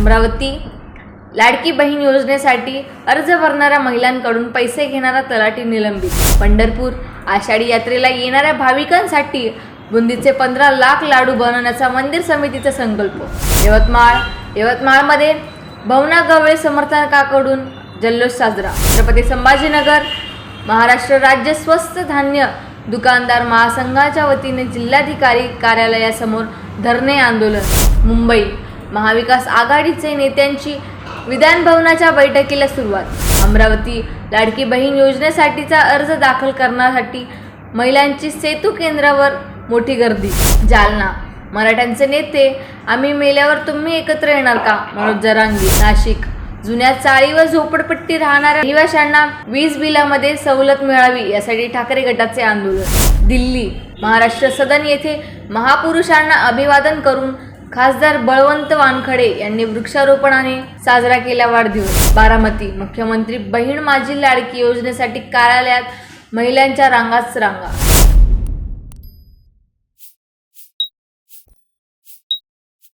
अमरावती लाडकी बहीण योजनेसाठी अर्ज भरणाऱ्या महिलांकडून पैसे घेणारा तलाठी निलंबित। पंढरपूर आषाढी यात्रेला येणाऱ्या भाविकांसाठी बुंदीचे 15 लाख लाडू बनवण्याचा मंदिर समितीचा संकल्प। यवतमाळमध्ये भवना गवळे समर्थकांकडून जल्लोष साजरा। छत्रपती संभाजीनगर महाराष्ट्र राज्य स्वस्त धान्य दुकानदार महासंघाच्या वतीने जिल्हाधिकारी कार्यालयासमोर धरणे आंदोलन। मुंबई महाविकास आघाडीचे नेत्यांची विधान भवनाच्या बैठकीला सुरुवात। अमरावती लाडकी बहीण योजनेसाठीचा अर्ज दाखल करण्यासाठी महिलांची सेतू केंद्रावर मोठी गर्दी। जालना मराठ्यांचे नेते आम्ही मेल्यावर तुम्ही एकत्र येणार का? मनोज जरांगे। नाशिक जुन्या चाळी व झोपडपट्टी राहणाऱ्या रहिवाशांना वीज बिलामध्ये सवलत मिळावी यासाठी ठाकरे गटाचे आंदोलन। दिल्ली महाराष्ट्र सदन येथे महापुरुषांना अभिवादन करून खासदार बळवंत वानखडे यांनी वृक्षारोपणाने साजरा केला वाढदिवस। बारामती मुख्यमंत्री बहीण माझी लाडकी योजनेसाठी कार्यालयात महिलांच्या रांगाच रांगा।